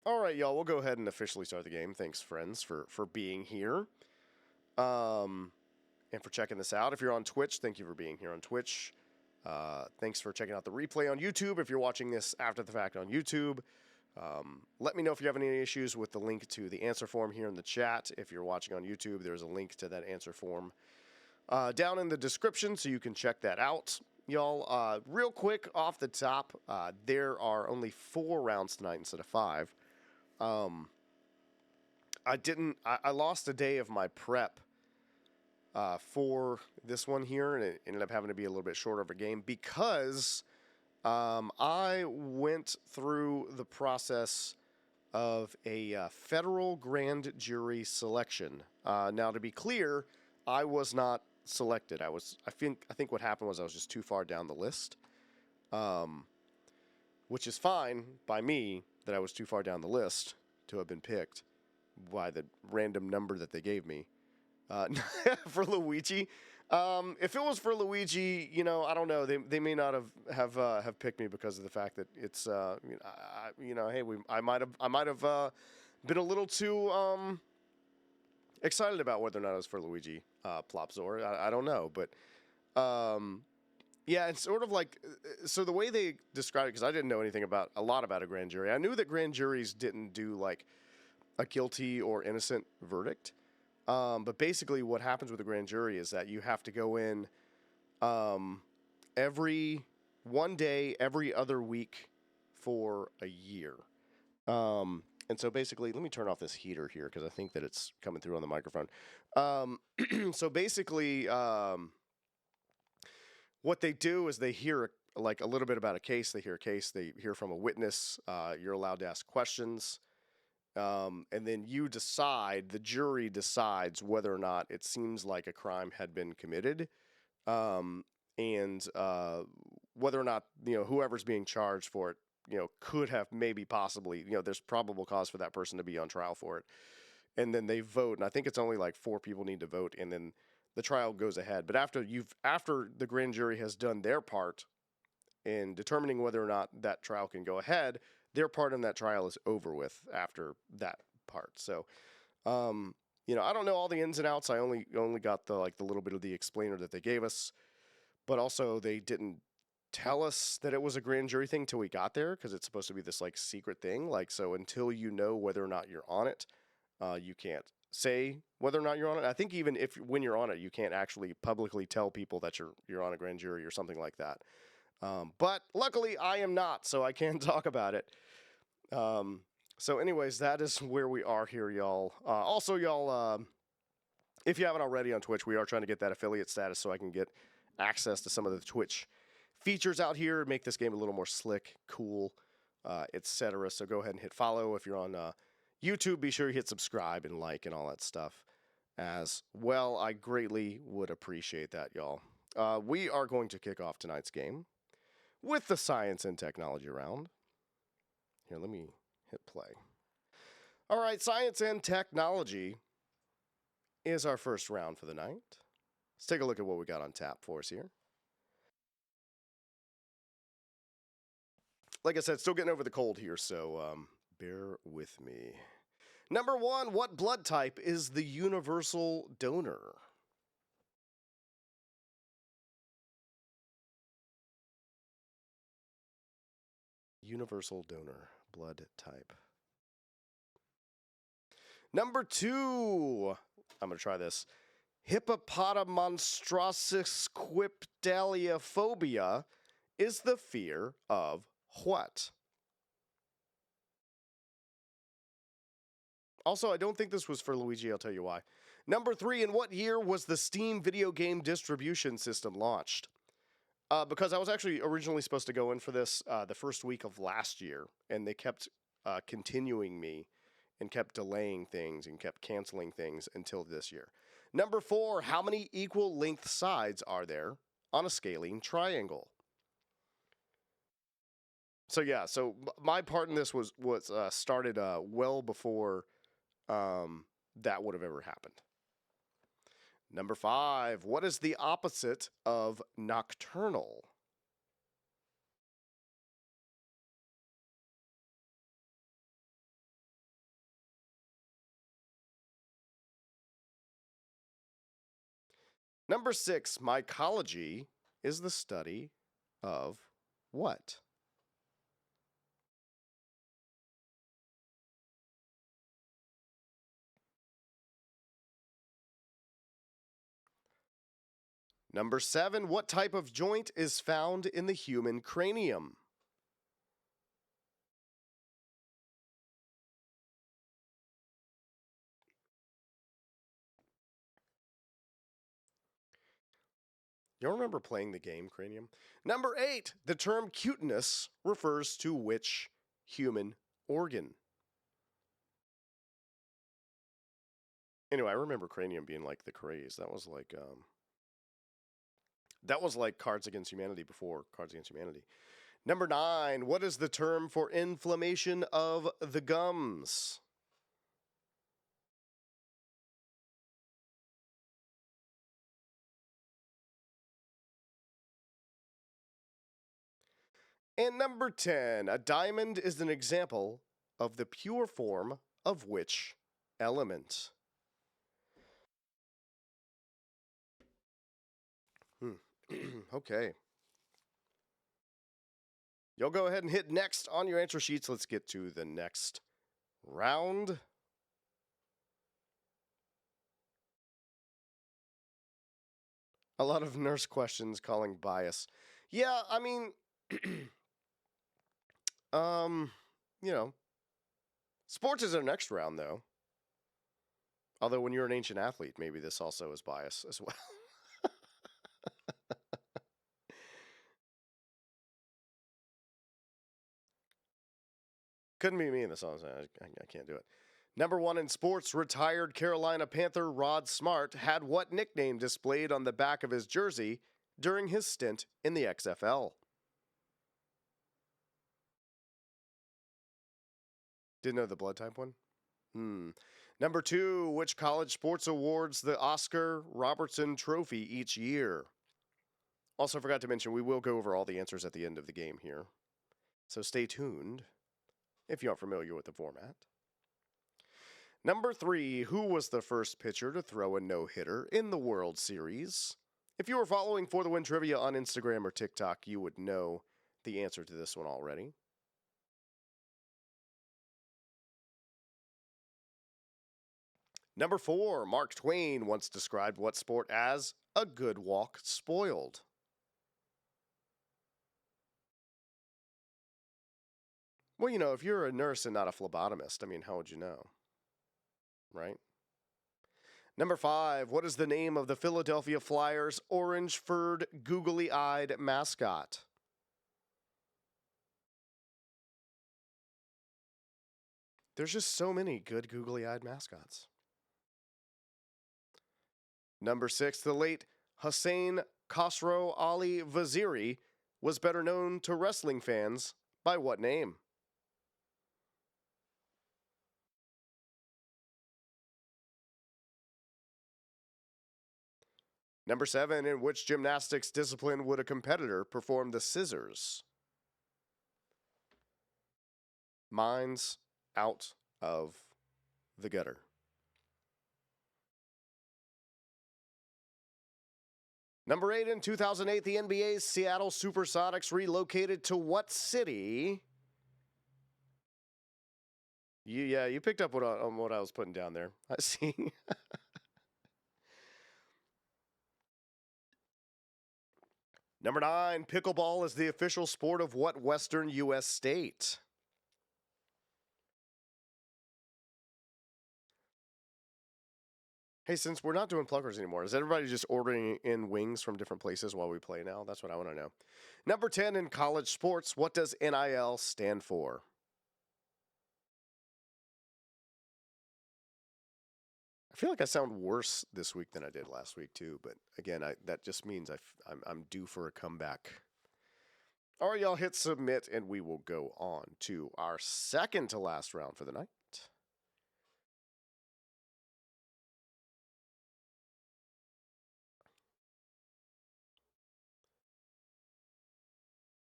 All right, y'all. We'll go ahead and officially start the game. Thanks, friends, for being here, and for checking this out. If you're on Twitch, thank you for being here on Twitch. Thanks for checking out the replay on YouTube. If you're watching this after the fact on YouTube, let me know if you have any issues with the link to the answer form here in the chat. If you're watching on YouTube, there's a link to that answer form down in the description, so you can check that out. Y'all, real quick off the top, there are only 4 rounds tonight instead of 5. I lost a day of my prep for this one here, and it ended up having to be a little bit shorter of a game because I went through the process of a federal grand jury selection. Now, to be clear, I was not selected. I think what happened was I was just too far down the list, which is fine by me that I was too far down the list to have been picked by the random number that they gave me for Luigi. If it was for Luigi, I don't know. They may not have picked me because of the fact that it's I might have been a little too excited about whether or not it was for Luigi Plopzor. I don't know, but yeah, it's sort of like, so the way they described it, because I didn't know anything a lot about a grand jury. I knew that grand juries didn't do like a guilty or innocent verdict. But basically what happens with a grand jury is that you have to go in every one day, every other week for a year. And so basically, let me turn off this heater here because I think that it's coming through on the microphone. So basically, what they do is they hear like a little bit about a case. They hear a case. They hear from a witness. You're allowed to ask questions. And then the jury decides whether or not it seems like a crime had been committed, and whether or not, whoever's being charged for it, could have maybe possibly, there's probable cause for that person to be on trial for it. And then they vote, and I think it's only like 4 people need to vote, and then the trial goes ahead. But after the grand jury has done their part in determining whether or not that trial can go ahead, their part in that trial is over with after that part. So, I don't know all the ins and outs. I only got the little bit of the explainer that they gave us, but also they didn't tell us that it was a grand jury thing till we got there, because it's supposed to be this like secret thing. Like, so until you know whether or not you're on it, you can't say whether or not you're on it. I think even when you're on it, you can't actually publicly tell people that you're on a grand jury or something like that. But luckily I am not, so I can talk about it. So anyways, that is where we are here, y'all. Also, y'all, if you haven't already on Twitch, we are trying to get that affiliate status so I can get access to some of the Twitch features out here, make this game a little more slick, cool, etc. So go ahead and hit follow. If you're on YouTube, be sure you hit subscribe and like and all that stuff as well. I greatly would appreciate that, y'all. We are going to kick off tonight's game with the science and technology round. Here, let me hit play. All right, science and technology is our first round for the night. Let's take a look at what we got on tap for us here. Like I said, still getting over the cold here, so bear with me. Number 1, what blood type is the universal donor? Universal donor blood type. Number 2, I'm going to try this. Hippopotamonstrosis is the fear of what? Also, I don't think this was for Luigi, I'll tell you why. Number 3, in what year was the Steam video game distribution system launched? Because I was actually originally supposed to go in for this the first week of last year, and they kept continuing me and kept delaying things and kept canceling things until this year. Number 4, how many equal length sides are there on a scalene triangle? So yeah, so my part in this was started well before that would have ever happened. Number 5, what is the opposite of nocturnal? Number 6, mycology is the study of what? Number 7, what type of joint is found in the human cranium? You remember playing the game Cranium? Number 8, the term cuteness refers to which human organ? Anyway, I remember Cranium being like the craze. That was like Cards Against Humanity before Cards Against Humanity. Number 9, what is the term for inflammation of the gums? And number 10, a diamond is an example of the pure form of which element? Okay. You'll go ahead and hit next on your answer sheets. Let's get to the next round. A lot of nurse questions calling bias. Yeah, I mean, um, you know, sports is our next round, though. Although when you're an ancient athlete, maybe this also is bias as well. Couldn't be me in the song. I can't do it. Number 1 in sports, retired Carolina Panther Rod Smart had what nickname displayed on the back of his jersey during his stint in the XFL? Didn't know the blood type one? Number 2, which college sports awards the Oscar Robertson Trophy each year? Also, forgot to mention, we will go over all the answers at the end of the game here. So stay tuned if you aren't familiar with the format. Number 3, who was the first pitcher to throw a no-hitter in the World Series? If you were following For the Win Trivia on Instagram or TikTok, you would know the answer to this one already. Number 4, Mark Twain once described what sport as a good walk spoiled? Well, if you're a nurse and not a phlebotomist, I mean, how would you know? Right? Number 5, what is the name of the Philadelphia Flyers' orange furred, googly eyed mascot? There's just so many good googly eyed mascots. Number 6, the late Hussein Khosrow Ali Vaziri was better known to wrestling fans by what name? Number 7, in which gymnastics discipline would a competitor perform the scissors? Mine's out of the gutter. Number 8, in 2008, the NBA's Seattle Supersonics relocated to what city? You picked up on what I was putting down there. I see. Number 9, pickleball is the official sport of what western U.S. state? Hey, since we're not doing pluggers anymore, is everybody just ordering in wings from different places while we play now? That's what I want to know. Number 10, in college sports, what does NIL stand for? I feel like I sound worse this week than I did last week, too. But again, that just means I'm due for a comeback. All right, y'all hit submit, and we will go on to our second to last round for the night.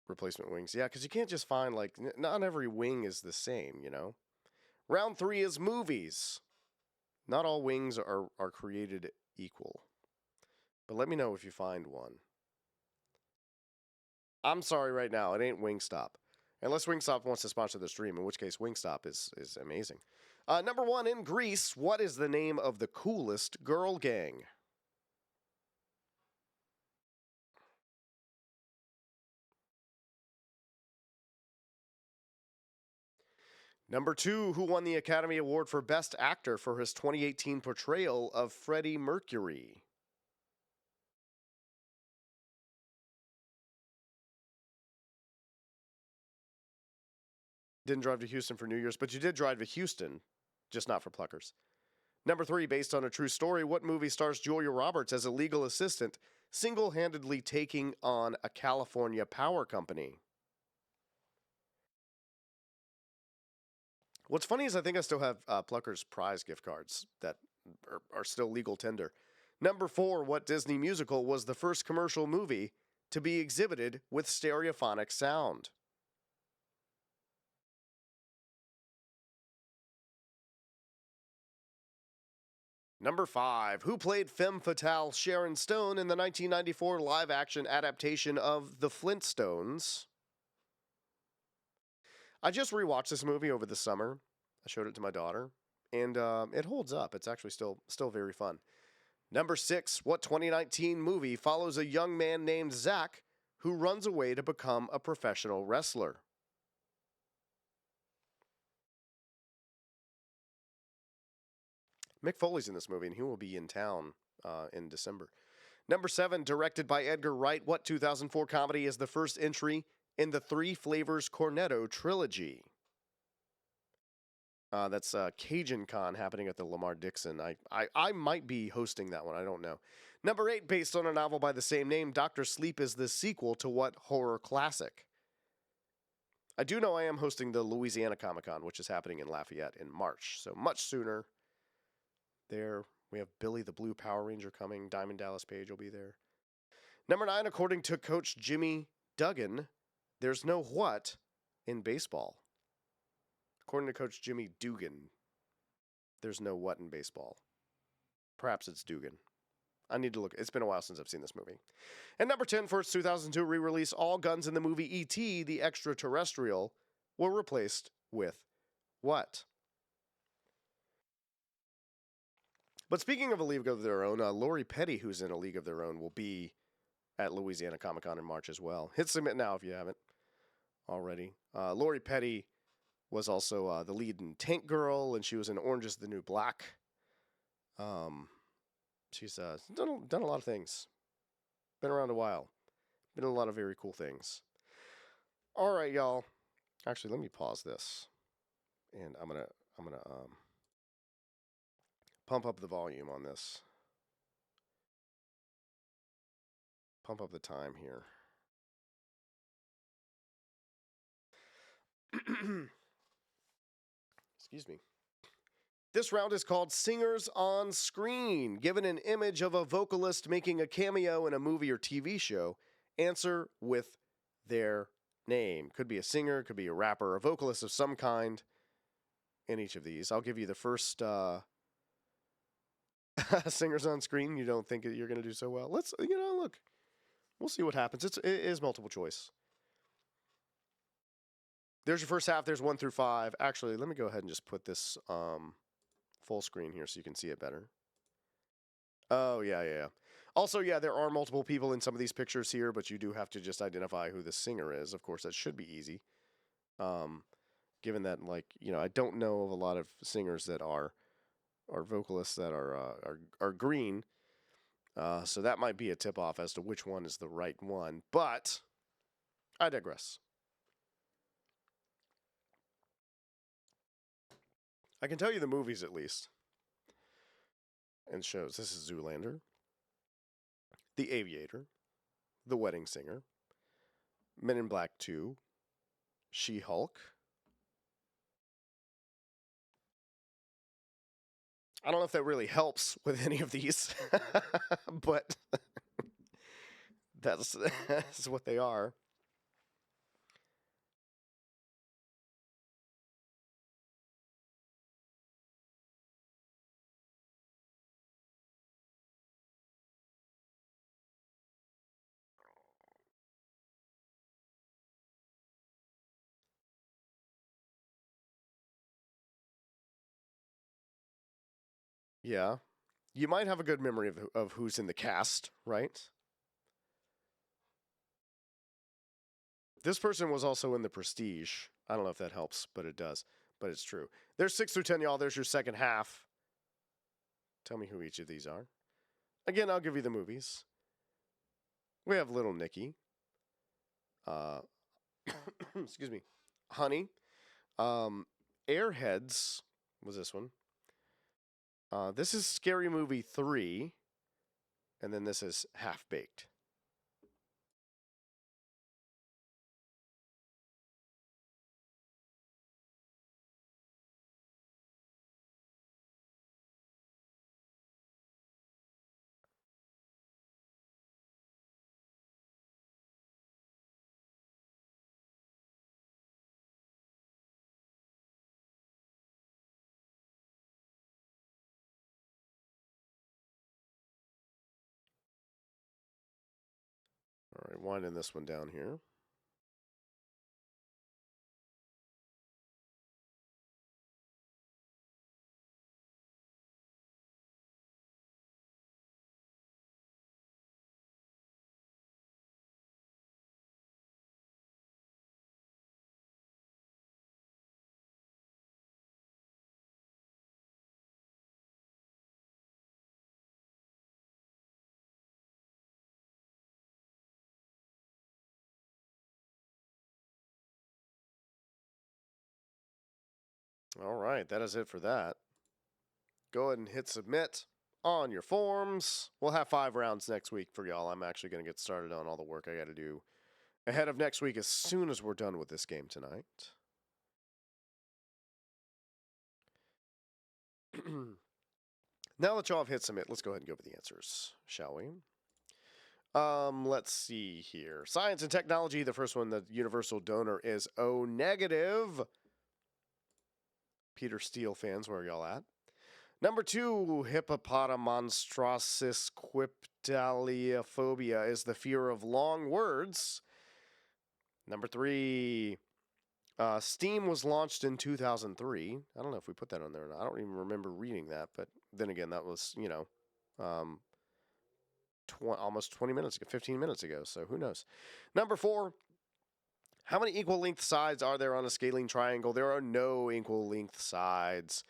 Replacement wings. Yeah, because you can't just find, not every wing is the same, Round 3 is movies. Not all wings are created equal. But let me know if you find one. I'm sorry right now, it ain't Wingstop. Unless Wingstop wants to sponsor the stream, in which case Wingstop is amazing. Number one, in Greece, what is the name of the coolest girl gang? Number two, who won the Academy Award for Best Actor for his 2018 portrayal of Freddie Mercury? Didn't drive to Houston for New Year's, but you did drive to Houston, just not for Pluckers. Number three, based on a true story, what movie stars Julia Roberts as a legal assistant single handedly taking on a California power company? What's funny is I think I still have Pluckers prize gift cards that are still legal tender. Number four, what Disney musical was the first commercial movie to be exhibited with stereophonic sound? Number five, who played femme fatale Sharon Stone in the 1994 live action adaptation of The Flintstones? I just rewatched this movie over the summer. I showed it to my daughter, and it holds up. It's actually still very fun. Number six, what 2019 movie follows a young man named Zach who runs away to become a professional wrestler? Mick Foley's in this movie, and he will be in town in December. Number seven, directed by Edgar Wright, what 2004 comedy is the first entry in the Three Flavors Cornetto trilogy? That's Cajun Con happening at the Lamar Dixon. I might be hosting that one. I don't know. Number eight, based on a novel by the same name, Doctor Sleep is the sequel to what horror classic? I do know I am hosting the Louisiana Comic Con, which is happening in Lafayette in March, so much sooner. There, we have Billy the Blue Power Ranger coming. Diamond Dallas Page will be there. Number nine, according to Coach Jimmy Duggan, there's no what in baseball. According to Coach Jimmy Dugan, there's no what in baseball. Perhaps it's Dugan. I need to look. It's been a while since I've seen this movie. And number 10, for its 2002 re-release, all guns in the movie E.T., the Extraterrestrial, were replaced with what? But speaking of A League of Their Own, Lori Petty, who's in A League of Their Own, will be at Louisiana Comic Con in March as well. Hit submit now if you haven't already. Lori Petty was also the lead in Tank Girl, and she was in Orange is the New Black. She's done a lot of things. Been around a while. Been in a lot of very cool things. All right, y'all. Actually, let me pause this, and I'm gonna pump up the volume on this. Pump up the time here. Excuse me. This round is called Singers on Screen. Given an image of a vocalist making a cameo in a movie or TV show, answer with their name. Could be a singer, could be a rapper, a vocalist of some kind in each of these. I'll give you the first Singers on Screen. You don't think you're going to do so well? Let's, look. We'll see what happens. It is multiple choice. There's your first half. There's 1 through 5. Actually, let me go ahead and just put this full screen here so you can see it better. Oh, yeah. Also, yeah, there are multiple people in some of these pictures here, but you do have to just identify who the singer is. Of course, that should be easy. Given that, I don't know of a lot of singers that are vocalists that are green. So that might be a tip-off as to which one is the right one. But I digress. I can tell you the movies at least. And shows. This is Zoolander, The Aviator, The Wedding Singer, Men in Black 2, She-Hulk. I don't know if that really helps with any of these, but that's what they are. Yeah. You might have a good memory of who's in the cast, right? This person was also in The Prestige. I don't know if that helps, but it does. But it's true. There's 6 through 10, y'all. There's your second half. Tell me who each of these are. Again, I'll give you the movies. We have Little Nicky. Uh, excuse me. Honey. Um, Airheads was this one. This is Scary Movie 3. And then this is Half Baked. All right, winding this one down here. All right, that is it for that. Go ahead and hit submit on your forms. We'll have 5 rounds next week for y'all. I'm actually going to get started on all the work I got to do ahead of next week as soon as we're done with this game tonight. Now that y'all have hit submit, let's go ahead and go over the answers, shall we? Let's see here. Science and technology. The first one, the universal donor is O negative. Peter Steele fans, where are y'all at? Number 2, hippopotamonstrosis quiptaliophobia is the fear of long words. Number 3, Steam was launched in 2003. I don't know if we put that on there or not. I don't even remember reading that, but then again, that was, um, almost 20 minutes ago, 15 minutes ago, so who knows. Number 4, how many equal length sides are there on a scalene triangle? There are no equal length sides.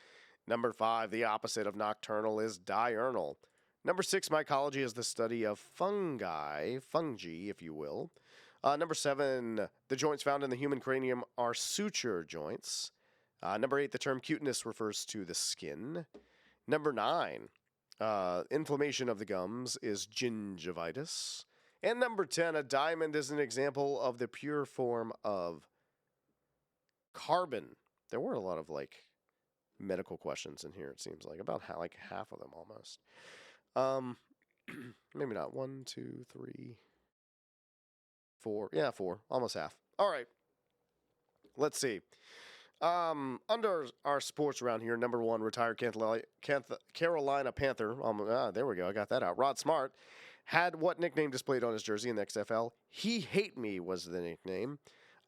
Number 5, the opposite of nocturnal is diurnal. Number 6, mycology is the study of fungi, if you will. Number 7, the joints found in the human cranium are suture joints. Number 8, the term cuteness refers to the skin. Number 9, inflammation of the gums is gingivitis. And number 10, a diamond is an example of the pure form of carbon. There were a lot of medical questions in here. It seems like about half of them almost. Maybe not. 1, 2, 3, 4. Yeah, 4. Almost half. All right. Let's see. Under our sports around here, number 1, retired Carolina Panther. There we go. I got that out. Rod Smart had what nickname displayed on his jersey in the XFL? He Hate Me was the nickname.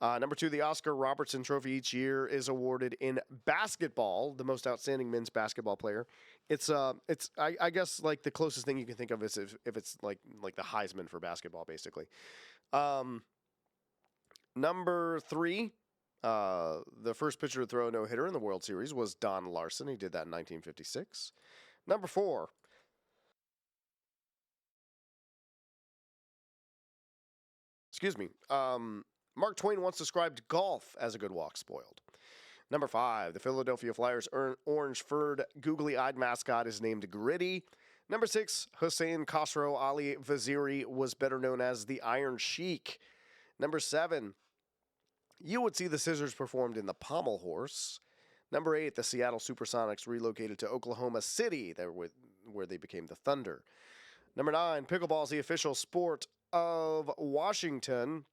Number 2, the Oscar Robertson Trophy each year is awarded in basketball, the most outstanding men's basketball player. I guess the closest thing you can think of is if it's like the Heisman for basketball, basically. Number 3, the first pitcher to throw a no-hitter in the World Series was Don Larson. He did that in 1956. Number 4. Excuse me. Mark Twain once described golf as a good walk spoiled. Number 5, the Philadelphia Flyers' orange-furred, googly-eyed mascot is named Gritty. Number 6, Hussein Khosrow Ali Vaziri was better known as the Iron Sheik. Number 7, you would see the Scissors performed in the Pommel Horse. Number 8, the Seattle Supersonics relocated to Oklahoma City, where they became the Thunder. Number 9, pickleball is the official sport of Washington.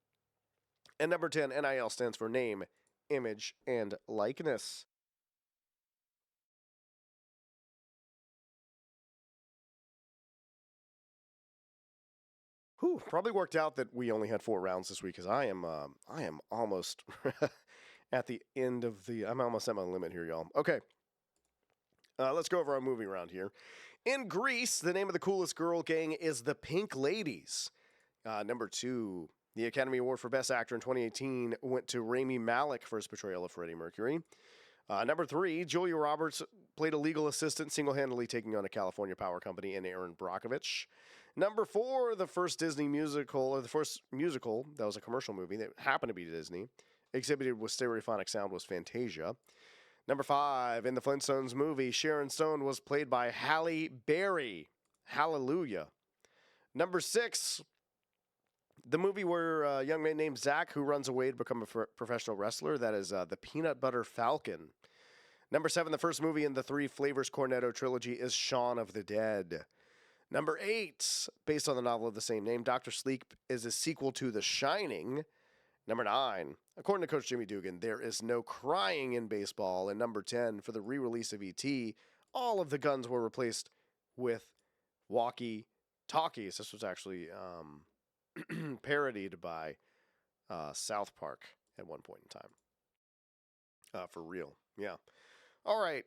And number 10, NIL stands for name, image, and likeness. Whew, probably worked out that we only had 4 rounds this week because I am almost at the end of the. I'm almost at my limit here, y'all. Okay. Let's go over our movie round here. In Greece, the name of the coolest girl gang is the Pink Ladies. Number 2, the Academy Award for Best Actor in 2018 went to Rami Malek for his portrayal of Freddie Mercury. Number 3, Julia Roberts played a legal assistant, single-handedly taking on a California power company and Aaron Brockovich. Number 4, the first Disney musical, or the first musical that was a commercial movie that happened to be Disney, exhibited with stereophonic sound, was Fantasia. Number 5, in the Flintstones movie, Sharon Stone was played by Halle Berry. Hallelujah. Number 6, the movie where a young man named Zach who runs away to become a professional wrestler, that is The Peanut Butter Falcon. Number 7, the first movie in the Three Flavors Cornetto trilogy is Shaun of the Dead. Number 8, based on the novel of the same name, Dr. Sleep is a sequel to The Shining. Number 9, according to Coach Jimmy Dugan, there is no crying in baseball. And number 10, for the re-release of E.T., all of the guns were replaced with walkie-talkies. This was actually parodied by South Park at one point in time. For real, yeah. All right,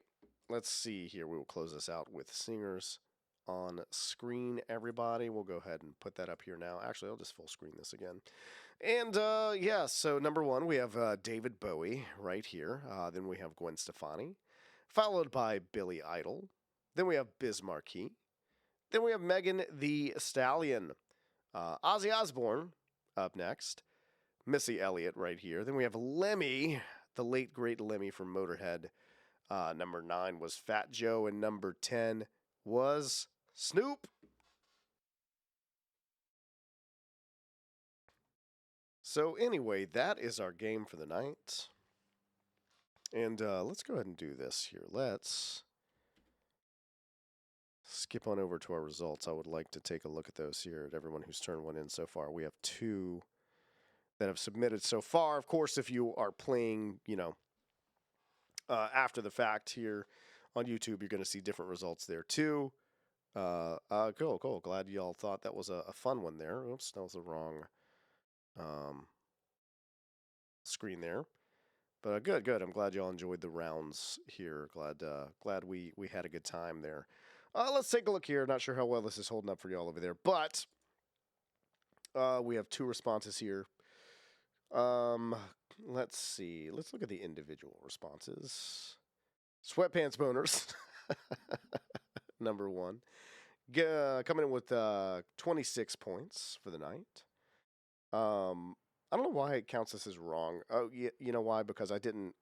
let's see here. We will close this out with singers on screen, everybody. We'll go ahead and put that up here now. Actually, I'll just full screen this again. And yeah, so number 1, we have David Bowie right here. Then we have Gwen Stefani, followed by Billy Idol. Then we have Biz Markie. Then we have Megan Thee Stallion. Ozzy Osbourne up next. Missy Elliott right here. Then we have Lemmy, the late great Lemmy from Motorhead. Number 9 was Fat Joe, and number 10 was Snoop. So anyway, that is our game for the night. And let's go ahead and do this here. Let's skip on over to our results. I would like to take a look at those here, at everyone who's turned one in so far. We have 2 that have submitted so far. Of course, if you are playing, after the fact here on YouTube, you're going to see different results there too. Cool. Glad y'all thought that was a fun one there. Oops, that was the wrong screen there. But good. I'm glad y'all enjoyed the rounds here. Glad we had a good time there. Let's take a look here. Not sure how well this is holding up for y'all over there, but we have 2 responses here. Let's see. Let's look at the individual responses. Sweatpants boners, number 1, coming in with 26 points for the night. I don't know why it counts this as wrong. Oh, you know why? Because I didn't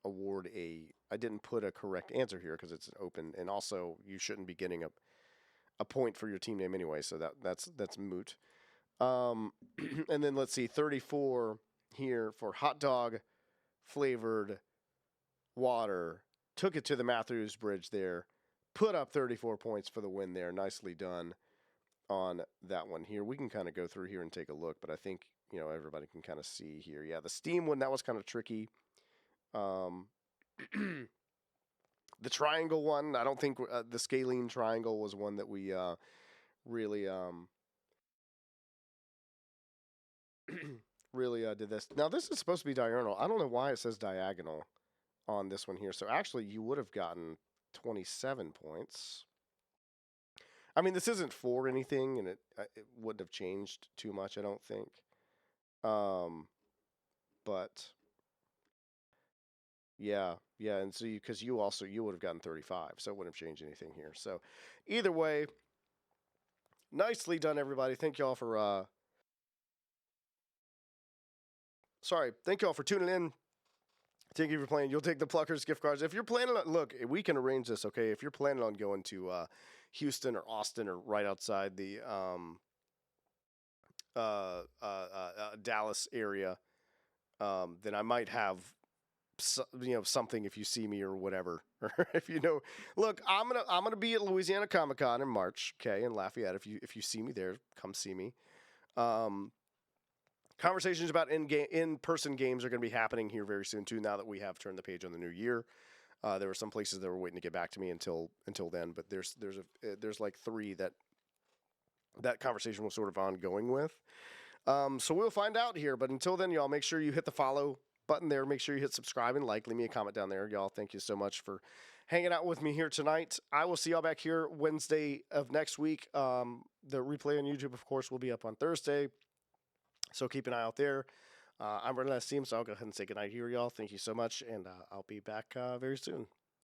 put a correct answer here because it's open, and also you shouldn't be getting a point for your team name anyway, so that's moot. And then let's see, 34 here for hot dog flavored water. Took it to the Matthews Bridge there. Put up 34 points for the win there. Nicely done on that one here. We can kind of go through here and take a look, but I think, everybody can kind of see here. Yeah, the steam one, that was kind of tricky. The triangle one, I don't think the scalene triangle was one that we really did this. Now, this is supposed to be diurnal. I don't know why it says diagonal on this one here. So actually, you would have gotten 27 points. I mean, this isn't for anything, and it wouldn't have changed too much, I don't think. But yeah, and so because you would have gotten 35, so it wouldn't have changed anything here. So either way, nicely done, everybody. Thank y'all for thank y'all for tuning in. Thank you for playing. You'll take the Pluckers gift cards. If you're planning on, look, we can arrange this, okay? If you're planning on going to Houston or Austin or right outside the Dallas area, then I might have something if you see me or whatever. Or if look, I'm gonna be at Louisiana Comic-Con in March, okay, in Lafayette. If you see me there, come see me. Conversations about in-person games are going to be happening here very soon too. Now that we have turned the page on the new year, there were some places that were waiting to get back to me until then. But there's like 3 that conversation was sort of ongoing with. So we'll find out here. But until then, y'all make sure you hit the follow button there. Make sure you hit subscribe and like. Leave me a comment down there, y'all. Thank you so much for hanging out with me here tonight. I will see y'all back here Wednesday of next week. The replay on YouTube, of course, will be up on Thursday, so keep an eye out there. I'm running out of steam, so I'll go ahead and say goodnight here, y'all. Thank you so much, and I'll be back very soon.